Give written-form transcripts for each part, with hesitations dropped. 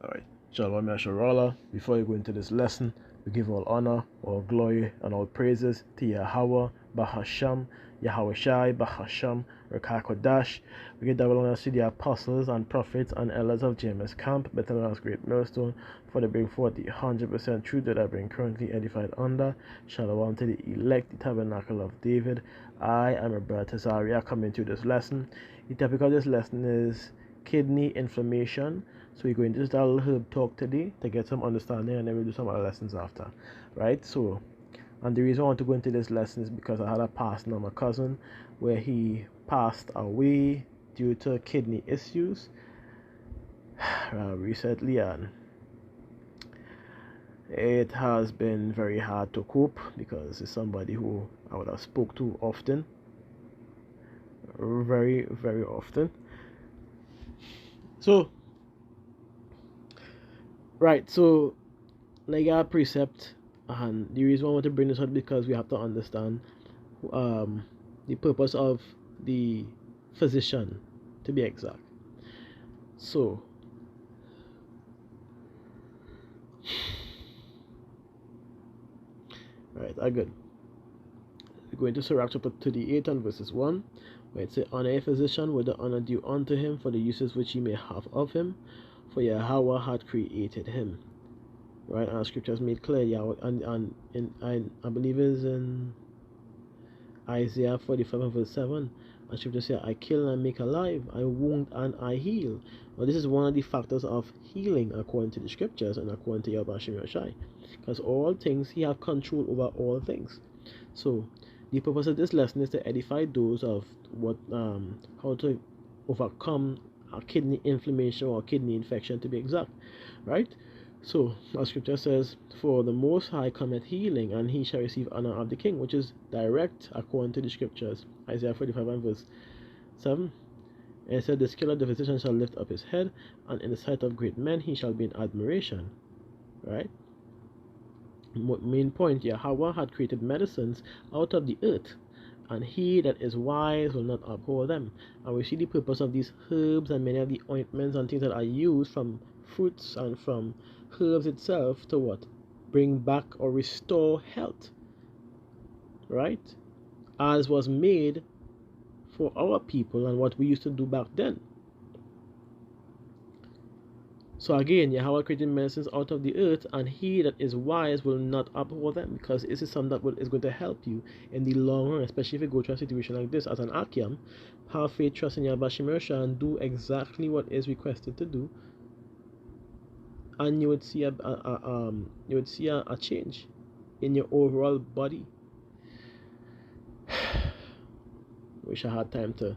Alright, Shalom Yasharallah. Before you go into this lesson, we give all honor, all glory, and all praises to Yahweh, Bahasham, Yahweh Shai, Bahasham, Rekakodash. We give double honor to the apostles and prophets and elders of James Camp, better known as Great Millstone, for they bring forth the 100% truth that I bring currently edified under. Shalom to the elect, the tabernacle of David. I am a brother Tazaria coming to this lesson. The topic of this lesson is kidney inflammation. So we're going to just a little herb talk today to get some understanding, and then we'll do some other lessons after, right? So, and the reason I want to go into this lesson is because I had a passing of my cousin where he passed away due to kidney issues recently, and it has been very hard to cope because it's somebody who I would have spoke to often, very, very often. So, right, so like our precept, and the reason I want to bring this up because we have to understand the purpose of the physician, to be exact. So, right, I good. We're going to Sirach chapter 38 and verses 1, where it says, "Honor a physician with the honor due unto him for the uses which he may have of him, for Yahweh had created him." Right, and scripture has made clear, Yahweh, and I believe it is in Isaiah 45 and verse 7, and scripture says, "I kill and make alive, I wound and I heal." Well, this is one of the factors of healing according to the scriptures and according to Yahweh Shai, because all things, he have control over all things. So the purpose of this lesson is to edify those of what how to overcome a kidney inflammation or kidney infection, to be exact, right? So, as scripture says, "For the Most High cometh healing, and he shall receive honor of the King," which is direct according to the scriptures. Isaiah 45 and verse 7. And it said, "The skill of the physician shall lift up his head, and in the sight of great men he shall be in admiration." Right? Main point, Yahweh had created medicines out of the earth, and he that is wise will not abhor them. And we see the purpose of these herbs and many of the ointments and things that are used from fruits and from herbs itself to what? Bring back or restore health, right? As was made for our people and what we used to do back then. So again, Yahweh created medicines out of the earth, and he that is wise will not abhor them, because this is something that is going to help you in the long run, especially if you go through a situation like this. As an Akim, have faith, trust in Yahweh and do exactly what is requested to do, and you would see a change in your overall body. Wish I had time to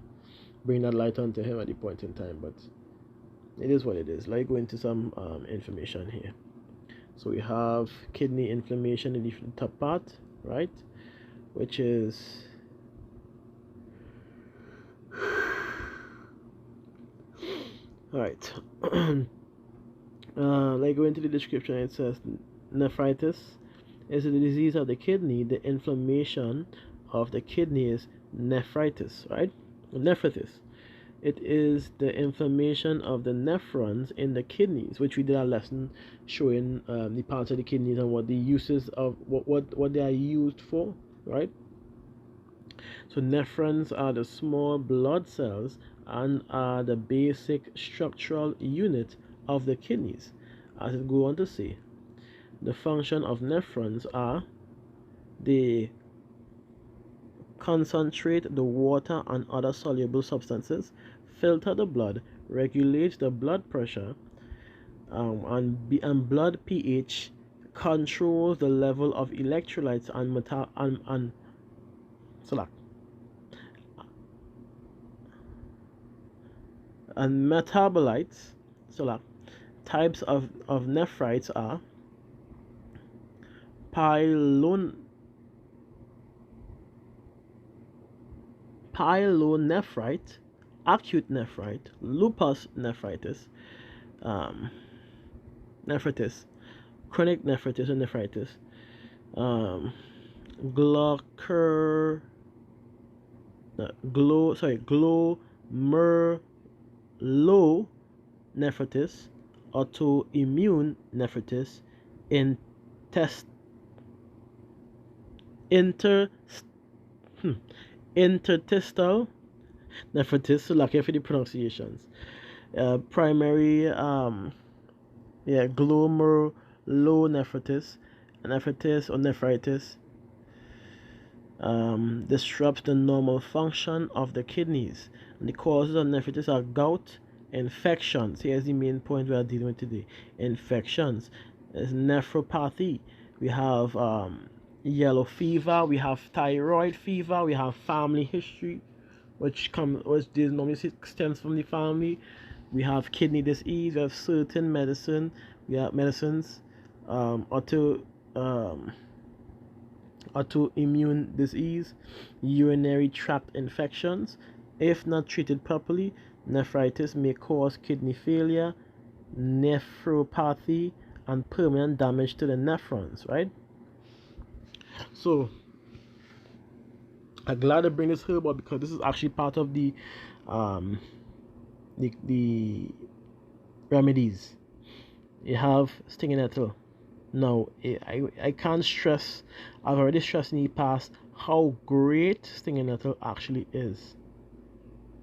bring that light onto him at the point in time, but it is what it is. Let's go into some information here. So we have kidney inflammation in the top part, right? Which is all right. Let's go into the description. It says nephritis is the disease of the kidney. The inflammation of the kidney is nephritis, right? Nephritis. It is the inflammation of the nephrons in the kidneys, which we did a lesson showing the parts of the kidneys and what the uses of what they are used for, right? So nephrons are the small blood cells and are the basic structural unit of the kidneys. As it goes on to say, the function of nephrons are they concentrate the water and other soluble substances, filter the blood, regulate the blood pressure, and blood pH, controls the level of electrolytes and metabolites. Types of nephrites are pyelonephrite, acute nephrite, lupus nephritis, nephritis, chronic nephritis and nephritis, glomerulonephritis, autoimmune nephritis, intest, inter, interstitial nephritis, so lucky for the pronunciations. Primary glomerulonephritis, nephritis or nephritis, disrupts the normal function of the kidneys. And the causes of nephritis are gout, infections. Here's the main point we are dealing with today. Infections. There's nephropathy. We have yellow fever. We have thyroid fever. We have family history, which normally stems from the family. We have kidney disease. We have certain medicine. We have medicines, autoimmune disease, urinary tract infections. If not treated properly, nephritis may cause kidney failure, nephropathy, and permanent damage to the nephrons, right? So I'm glad to bring this herb up because this is actually part of the remedies. You have stinging nettle. Now, I can't stress, I've already stressed in the past how great stinging nettle actually is.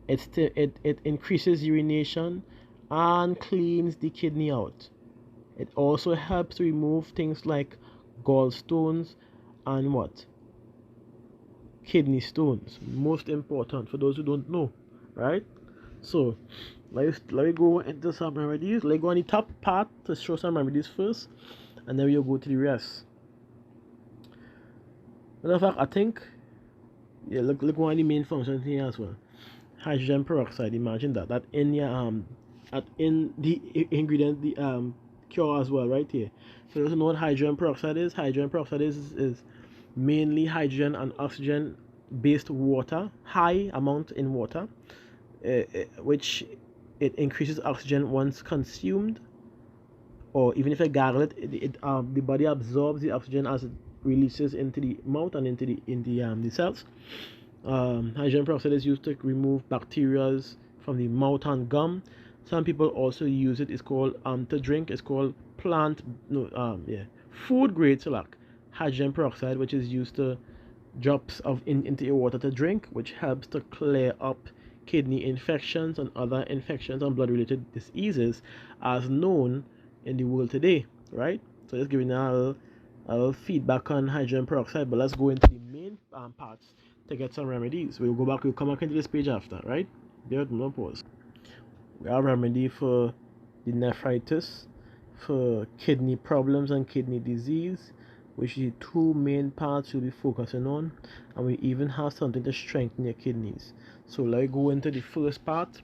It increases urination and cleans the kidney out. It also helps to remove things like gallstones and what? Kidney stones. Most important for those who don't know, right? So, let me go into some remedies. Let's go on the top part to show some remedies first, and then we'll go to the rest. Matter of fact, I think, yeah, look one of the main functions here as well. Hydrogen peroxide. Imagine that in your in the ingredient, the cure as well, right here. For those who know what hydrogen peroxide is mainly hydrogen and oxygen based water, high amount in water, which it increases oxygen once consumed, or even if I gargle it, the body absorbs the oxygen as it releases into the mouth and into the cells. Hydrogen peroxide is used to remove bacteria from the mouth and gum. Some people also use it. It's called to drink. It's called food grade hydrogen peroxide, which is used to drops into your water to drink, which helps to clear up kidney infections and other infections and blood related diseases as known in the world today, right? So just giving a little feedback on hydrogen peroxide, but let's go into the main parts to get some remedies. We'll come back into this page after, right? There, no pause. We have remedy for the nephritis, for kidney problems and kidney disease, which is the two main parts we'll be focusing on, and we even have something to strengthen your kidneys. So let's go into the first part.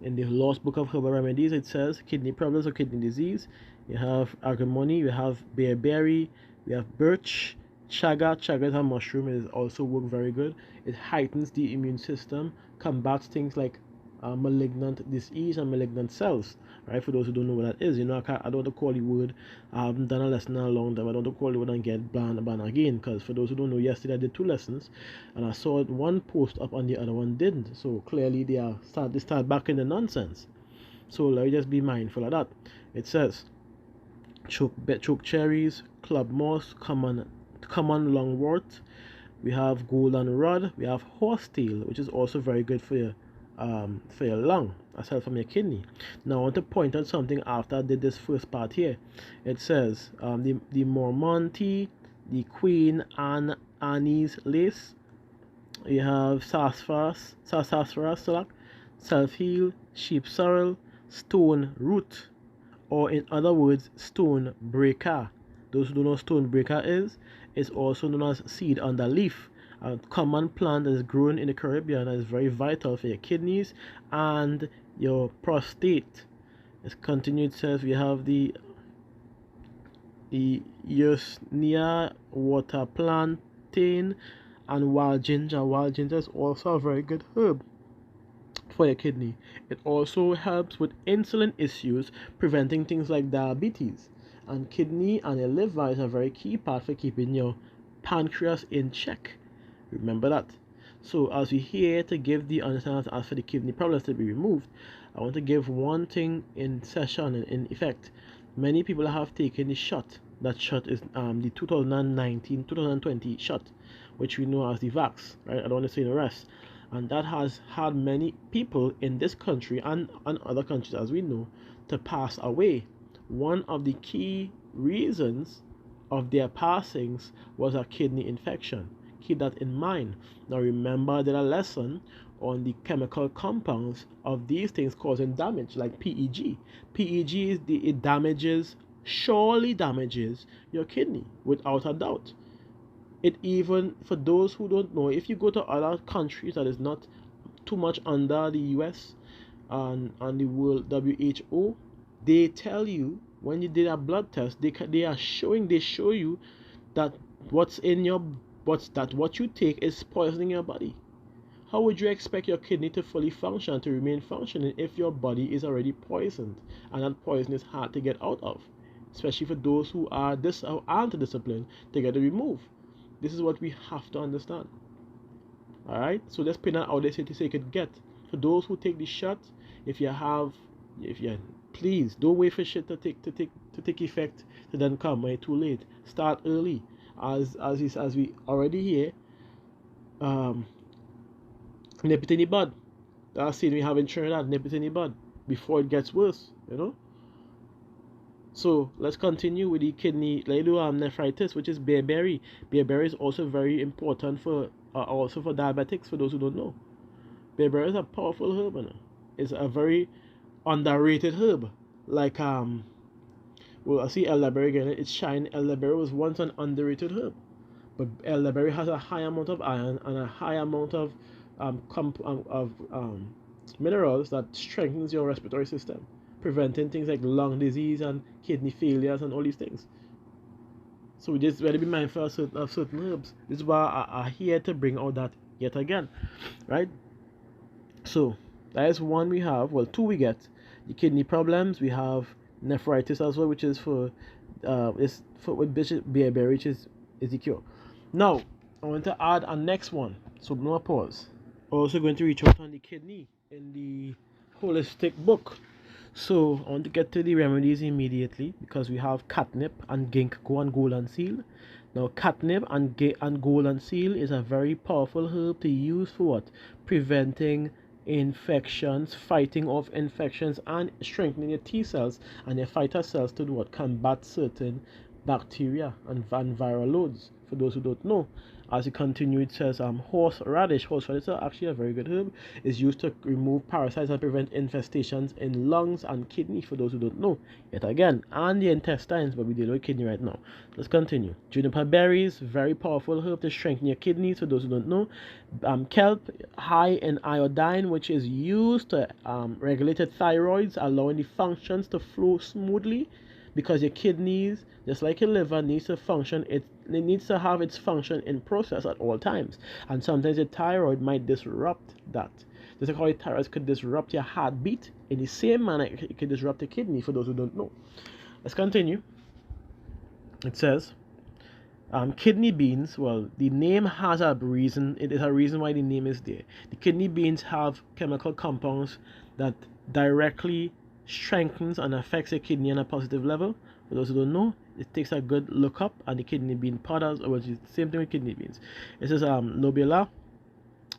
In the Lost Book of Herbal Remedies, it says kidney problems or kidney disease. You have agrimony, you have bearberry, we have birch, chaga. Chaga is a mushroom. It is also work very good. It heightens the immune system, combats things like malignant disease and malignant cells. Right? For those who don't know what that is, I don't want to call the word. I haven't done a lesson in a long time. I don't want to call the word and get banned again. Because for those who don't know, yesterday I did 2 lessons, and I saw one post up and the other one didn't. So clearly they start back in the nonsense. So let's just be mindful of that. It says choke cherries, club moss, common lungwort. We have golden rod. We have horsetail, which is also very good for your lung as well from your kidney. Now I want to point out something after I did this first part here. It says the Mormonti, the Queen Anne's lace. You have sassafras, self-heal, sheep sorrel, stone root, or in other words, stone breaker. Those who don't know what stone breaker is also known as seed under leaf, a common plant that is grown in the Caribbean that is very vital for your kidneys and your prostate. As continued says, we have the Yersinia water plantain and wild ginger. Wild ginger is also a very good herb for your kidney. It also helps with insulin issues, preventing things like diabetes. And kidney and your liver is a very key part for keeping your pancreas in check. Remember that. So as we here to give the understanding as for the kidney problems to be removed, I want to give one thing in session, in effect. Many people have taken the shot. That shot is the 2019-2020 shot, which we know as the vax, right? I don't want to say the rest. And that has had many people in this country and other countries, as we know, to pass away. One of the key reasons of their passings was a kidney infection. Keep that in mind. Now remember, I did a lesson on the chemical compounds of these things causing damage, like PEG. PEG is it surely damages your kidney without a doubt. It even, for those who don't know, if you go to other countries that is not too much under the US and the World WHO, they tell you when you did a blood test, they show you that what you take is poisoning your body. How would you expect your kidney to fully function, to remain functioning, if your body is already poisoned and that poison is hard to get out of, especially for those who aren't disciplined to get it removed? This is what we have to understand. Alright, so let's put that out there so you could get. For those who take the shot, please don't wait for shit to take effect to then come when it's too late. Start early. As we already hear, nip it in the bud. That's scene we have in Trinidad, nip it in the bud before it gets worse, you know. So let's continue with the kidney nephritis, which is bearberry. Bearberry is also very important for diabetics. For those who don't know, bearberry is a powerful herb. You know? It's a very underrated herb. Like I see elderberry again. It's shine. Elderberry was once an underrated herb, but elderberry has a high amount of iron and a high amount of minerals that strengthens your respiratory system, preventing things like lung disease and kidney failures and all these things. So we just really be mindful of certain herbs. This is why I here to bring out that yet again, right? So that is one we have. Well, two we get the kidney problems. We have nephritis as well, which is with bearberry, which is the cure. Now I want to add a next one. So no pause. Also going to reach out on the kidney in the holistic book. So I want to get to the remedies immediately because we have catnip and ginkgo and golden seal. Now catnip and golden seal is a very powerful herb to use for what? Preventing infections, fighting off infections, and strengthening your T cells and your fighter cells to do what? Combat certain bacteria and viral loads. For those who don't know, as you continue, it says horseradish. Horseradish is actually a very good herb. It's used to remove parasites and prevent infestations in lungs and kidney, for those who don't know. Yet again, and the intestines, but we deal with kidney right now. Let's continue. Juniper berries, very powerful herb to strengthen your kidneys, for those who don't know. Kelp, high in iodine, which is used to regulate the thyroids, allowing the functions to flow smoothly. Because your kidneys, just like your liver, needs to function. It needs to have its function in process at all times. And sometimes your thyroid might disrupt that. Just like how your thyroid could disrupt your heartbeat, in the same manner it could disrupt the kidney, for those who don't know. Let's continue. It says, kidney beans, well, the name has a reason. It is a reason why the name is there. The kidney beans have chemical compounds that directly strengthens and affects the kidney on a positive level. For those who don't know, it takes a good look up at the kidney bean powders, which is the same thing with kidney beans. It says lobula,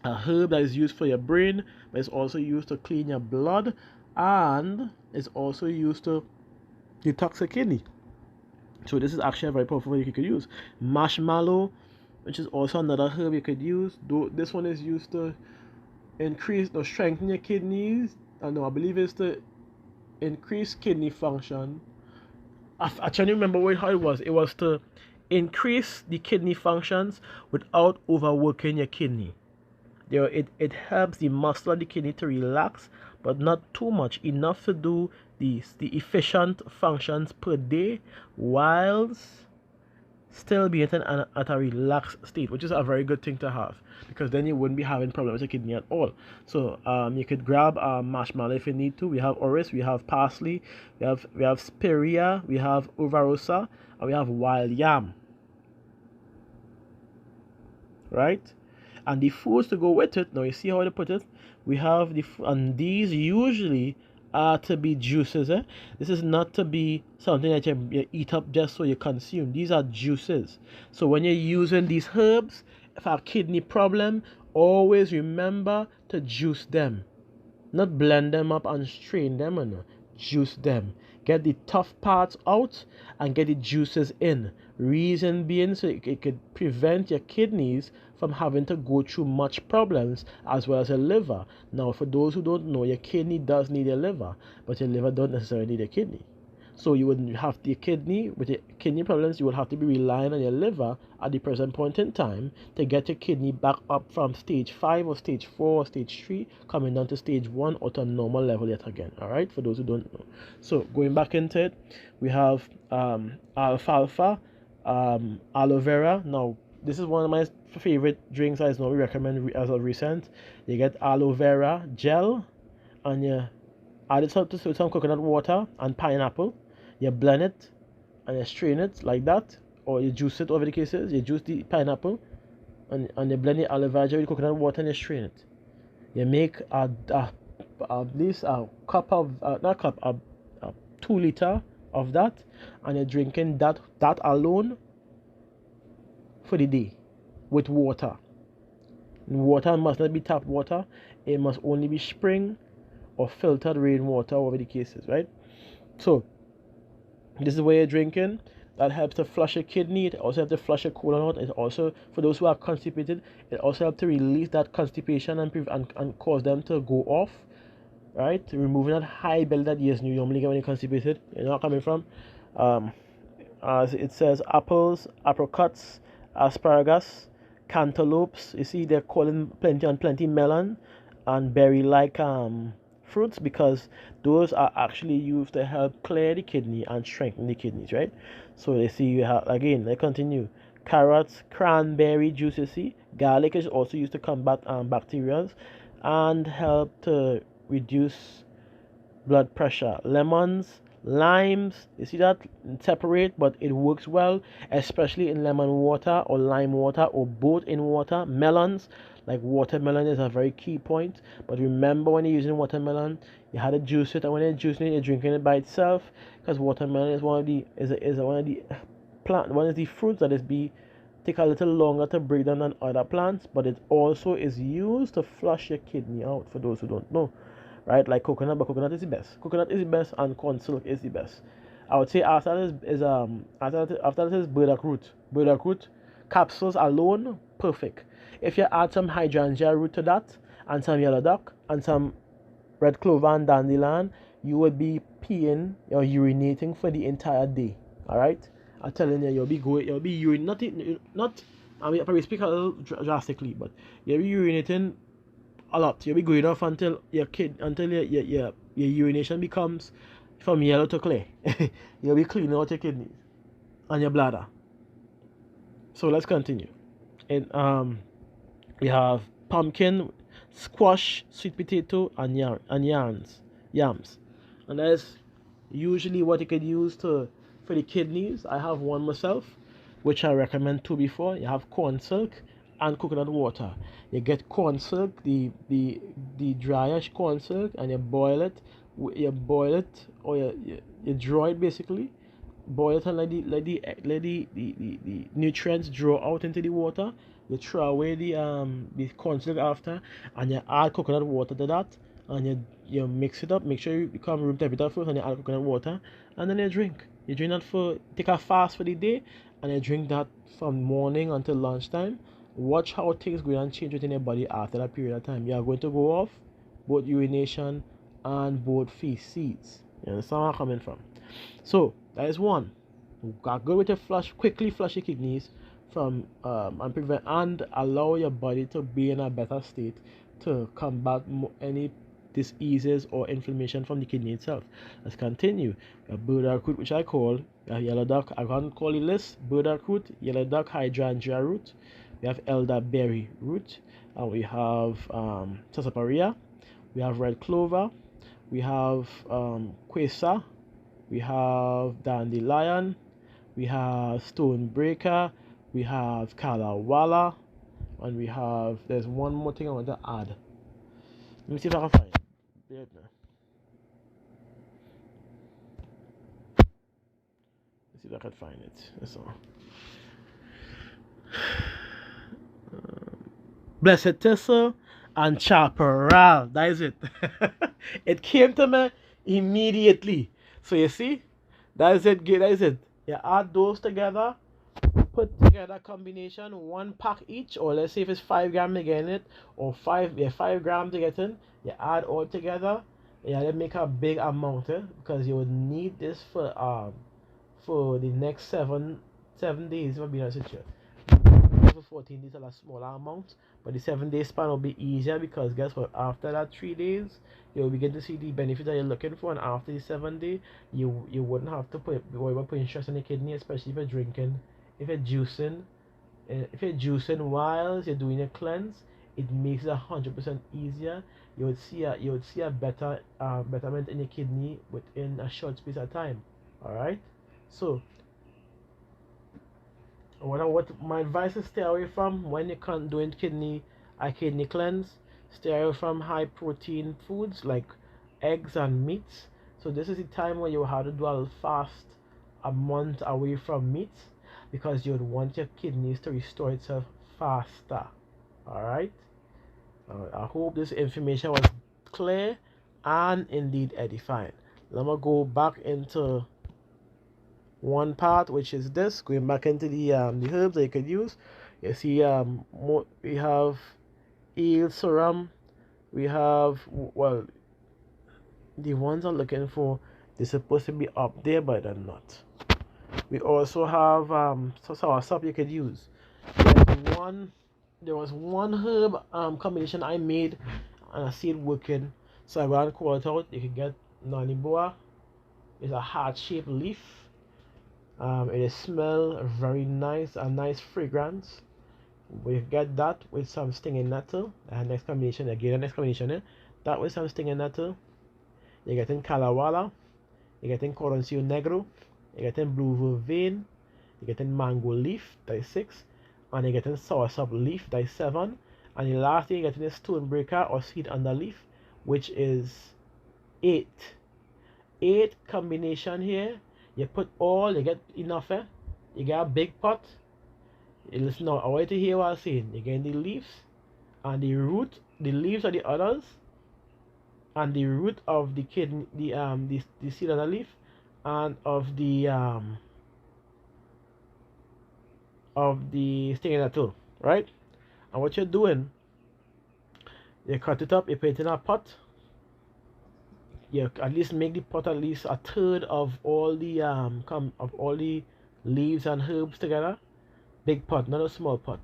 a herb that is used for your brain, but it's also used to clean your blood, and it's also used to detox the kidney. So this is actually a very powerful herb you could use. Marshmallow, which is also another herb you could use. Though this one is used to increase or strengthen your kidneys. I believe it's to increase kidney function. I trying to remember how it was. It was to increase the kidney functions without overworking your kidney. It helps the muscle of the kidney to relax, but not too much, enough to do the efficient functions per day, whilst still being at a relaxed state, which is a very good thing to have, because then you wouldn't be having problems with your kidney at all. So you could grab marshmallow if you need to. We have orris, we have parsley, we have spirea, we have uvarosa, and we have wild yam. Right? And the foods to go with it, now you see how they put it. We have and these usually are to be juices. This is not to be something that you eat up just so you consume. These are juices. So when you're using these herbs for a kidney problem, always remember to juice them. Not blend them up and strain them, and juice them. Get the tough parts out and get the juices in. Reason being, so it could prevent your kidneys from having to go through much problems, as well as your liver. Now, for those who don't know, your kidney does need a liver, but your liver don't necessarily need a kidney. So you would have the kidney, with the kidney problems, you would have to be relying on your liver at the present point in time to get your kidney back up from stage 5 or stage 4 or stage 3, coming down to stage 1 or to a normal level yet again. All right, for those who don't know. So going back into it, we have alfalfa, aloe vera. Now, this is one of my favorite drinks I normally recommend as of recent. You get aloe vera gel, and you add it up to some coconut water and pineapple. You blend it and you strain it like that, or you juice it, over the cases. You juice the pineapple and you blend the aloe vera with coconut water and you strain it. You make at least a cup of, not cup, a 2 liter of that, and you're drinking that alone for the day with water. Water must not be tap water, it must only be spring or filtered rainwater, over the cases, right? So this is where you're drinking. That helps to flush your kidney. It also helps to flush your colon out. It also, for those who are constipated, it also helps to release that constipation and cause them to go off, right? Removing that high belly that you normally get when you're constipated. You know where I'm coming from? As it says, apples, apricots, asparagus, cantaloupes. You see, they're calling plenty melon and berry-like fruits, because those are actually used to help clear the kidney and strengthen the kidneys, right? So they see you have, again, they continue, carrots, cranberry juice. You see, garlic is also used to combat bacteria and help to reduce blood pressure. Lemons, limes, you see that, separate, but it works well, especially in lemon water or lime water, or both in water. Melons, like watermelon, is a very key point. But remember, when you're using watermelon, you had to juice it, and when you're juicing it, you're drinking it by itself, because watermelon is one of the one of the fruits that take a little longer to break down than other plants, but it also is used to flush your kidney out, for those who don't know, right? Like coconut, but coconut is the best. Coconut is the best, and corn silk is the best. I would say after that is after that is burdock root. Burdock root capsules alone, perfect. If you add some hydrangea root to that, and some yellow duck, and some red clover and dandelion, you would be peeing or urinating for the entire day. All right, I'm telling you, you'll be urinating. Not, I mean, I probably speak a little drastically, but you'll be urinating a lot. You'll be going off until your urination becomes from yellow to clear. You'll be cleaning out your kidneys and your bladder. So let's continue. And we have pumpkin, squash, sweet potato, and yams, and that's usually what you could use for the kidneys. I have one myself, which I recommend two before. You have corn silk and coconut water. You get corn silk, the dryish corn silk, and you boil it. Or you draw it, basically. Boil it and let the nutrients draw out into the water. You throw away the corn silk after, and you add coconut water to that, and you mix it up. Make sure you become room temperature first, and you add coconut water, and then you drink. You drink that take a fast for the day, and you drink that from morning until lunchtime. Watch how things go and change within your body after that period of time. You are going to go off both urination and both feces. You understand where I'm coming from? So that is one. Got good with your quickly flush your kidneys from and prevent and allow your body to be in a better state to combat any diseases or inflammation from the kidney itself. Let's continue. Burdock root, which I call yellow duck. I can't call the list. Burdock root, yellow duck, hydrangea root. We have elderberry root, and we have sarsaparilla. We have red clover. We have quasar. We have dandelion. We have stonebreaker. We have kalawala. And there's one more thing I want to add. Let me see if I can find it. Bear with me. Let's see if I can find it. That's all. Blessed Thistle and Chaparral. That is it. It came to me immediately. So you see, that is it. That is it. You add those together, put together a combination, one pack each, or let's say if it's 5 grams to get in it, or 5 grams to get in. You add all together. Yeah, they make a big amount, because you would need this for the next 7 days. If I'm being honest with you. For 14 days are a smaller amount, but the 7 day span will be easier because guess what? After that 3 days, you'll begin to see the benefit that you're looking for, and after the 7 day, you wouldn't have to worry about putting stress on the kidney, especially if you're drinking, if you're juicing, while you're doing a cleanse. It makes it 100% easier. You would see a better betterment in your kidney within a short space of time. All right, so what my advice is, stay away from when you can't doing a kidney cleanse. Stay away from high protein foods like eggs and meats. So this is the time where you have to do a fast a month away from meat, because you would want your kidneys to restore itself faster. All right. I hope this information was clear and indeed edifying. Let me go back into one part, which is this, going back into the herbs that you could use. You see, we have eel serum. We have, well, the ones I'm looking for, they're supposed to be up there, but they're not. We also have soursop you could use. There was one herb combination I made, and I see it working, so I ran call it out. You can get Naniboa. It's a heart-shaped leaf. It smells very nice, a nice fragrance. We get that with some stinging nettle. Next combination, again, the next combination, that with some stinging nettle. You're getting calawala, you're getting coroncio negro, you're getting blue vervain, you're getting mango leaf, that is 6, and you're getting soursop leaf, that is 7, and the last thing you're getting is stonebreaker or sweet underleaf, which is 8. 8 combination here. You put all, you get enough, you get a big pot. You listen now, I want you to hear what I'm saying. You get the leaves and the root, the leaves are the others, and the root of the kidney, the seed of the leaf, and of the stinging nettle, right? And what you're doing, you cut it up, you put it in a pot. You at least make the pot at least a third of all the leaves and herbs together. Big pot, not a small pot.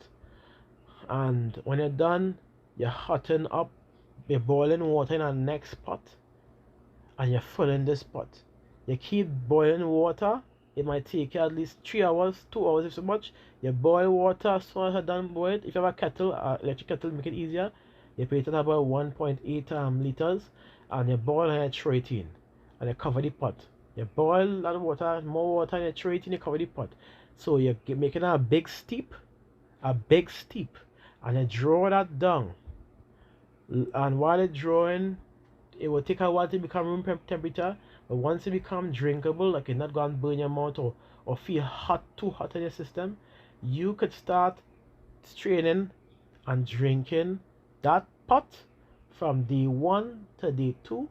And when you're done, you hotten up the boiling water in a next pot, and you fill in this pot. You keep boiling water. It might take you at least 3 hours, 2 hours if so much. You boil water. As soon as you're done boiled, if you have a kettle, electric kettle, make it easier. You put it at about 1.8 liters, and you boil and you throw it in, and you cover the pot. You boil that water, more water, and you throw it in, you cover the pot. So you're making a big steep, and you draw that down. And while it's drawing, it will take a while to become room temperature, but once it becomes drinkable, like it's not going to burn your mouth or feel too hot in your system, you could start straining and drinking that pot from day 1 to day 2.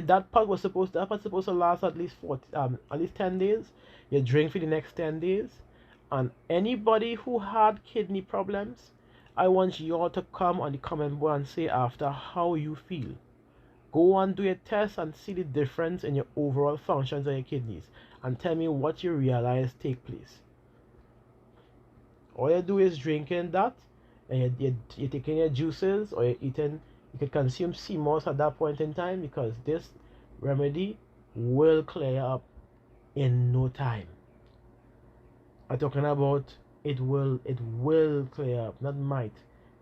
That pot was supposed to last at least 10 days. You drink for the next 10 days. And anybody who had kidney problems, I want you all to come on the comment board and say after how you feel. Go and do a test and see the difference in your overall functions of your kidneys, and tell me what you realize take place. All you do is drinking that, and you're taking your juices, or you're eating. You can consume sea moss at that point in time, because this remedy will clear up in no time. I'm talking about it will clear up, not might.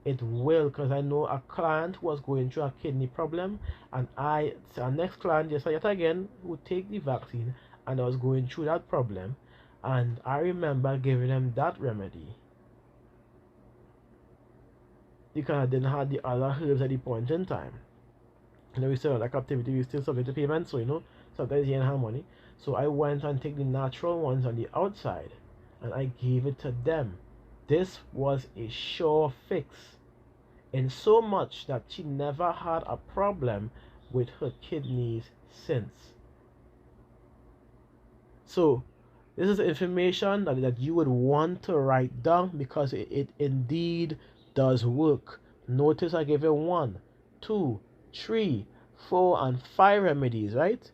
It will, because I know a client who was going through a kidney problem, and our next client just yet again who take the vaccine and I was going through that problem, and I remember giving them that remedy, because I didn't have the other herbs at the point in time. We still like captivity, we still subject to payment, so sometimes you didn't have money. So I went and take the natural ones on the outside and I gave it to them. This was a sure fix, in so much that she never had a problem with her kidneys since. So this is information that you would want to write down because it indeed does work. Notice I gave you 1, 2, 3, 4, and 5 remedies, right?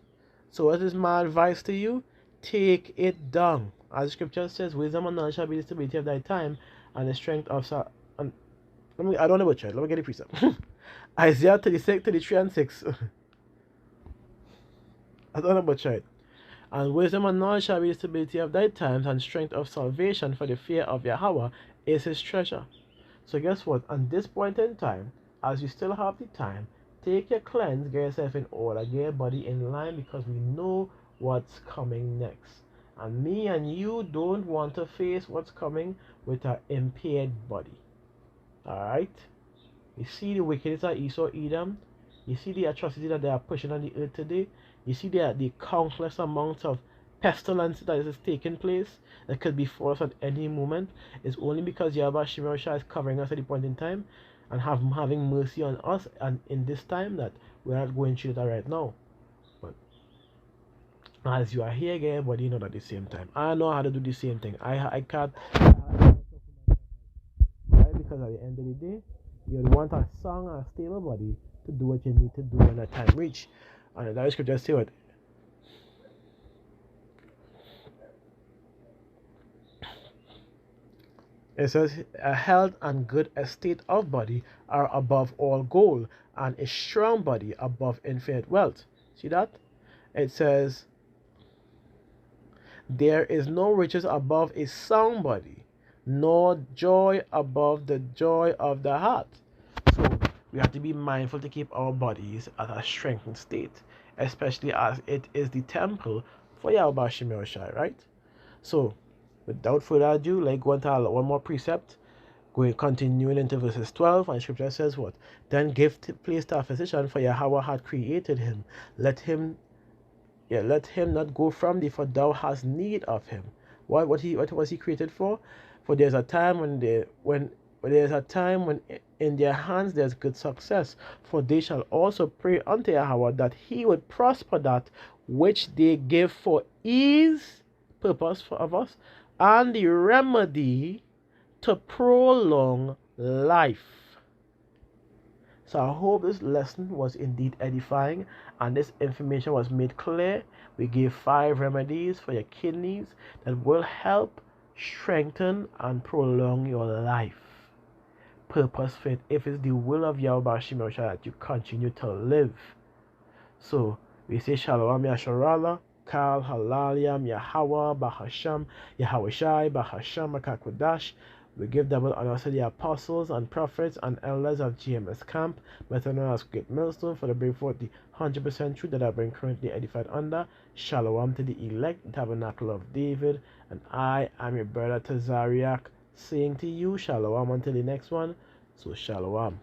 So what is my advice to you? Take it down. As the scripture says, wisdom and knowledge shall be the stability of thy time, and the strength of and I don't know what child. Let me get the precept. Isaiah 36, 33, and 6. I don't know about child. And wisdom and knowledge shall be the stability of thy times, and strength of salvation, for the fear of Yahweh is his treasure. So guess what? At this point in time, as you still have the time, take your cleanse, get yourself in order, get your body in line, because we know what's coming next. And me and you don't want to face what's coming with an impaired body. Alright? You see the wickedness of Esau, Edom. You see the atrocity that they are pushing on the earth today. You see the countless amounts of pestilence that is taking place that could be for us at any moment. It's only because Yahweh Shemosha is covering us at the point in time and having mercy on us and in this time that we're not going through that right now. But as you are here again, but you know that at the same time, I know how to do the same thing. I can't, right? Because at the end of the day, you'd want a strong and stable body to do what you need to do when that time reach. And that scripture say what? It says a health and good estate of body are above all gold, and a strong body above infinite wealth. See that? It says there is no riches above a sound body, nor joy above the joy of the heart. So we have to be mindful to keep our bodies at a strengthened state, especially as it is the temple for Yahweh Shemosha, right? So without further ado, like go into one more precept, going continuing into verses 12, and scripture says what? Then give place to a physician, for Yahweh had created him. Let him not go from thee, for thou hast need of him. What was he created for? For there's a time when in their hands there's good success. For they shall also pray unto Yahweh that he would prosper that which they give for ease, purpose of us, and the remedy to prolong life. So I hope this lesson was indeed edifying and this information was made clear. We gave 5 remedies for your kidneys that will help strengthen and prolong your life. Purpose fit if it's the will of Yahweh Shemosha that you continue to live. So we say Shalom Yasharallah, Kal Halalia Yahweh Bahasham Yahweh Shai Bahasham Makakwadash. We give double honor to the apostles and prophets and elders of GMS camp, better known as Great Millstone, for the bring forth the 100% truth that I been currently edified under. Shalom to the elect, the tabernacle of David, and I am your brother Tazariak, saying to you Shalom until the next one. So Shalom.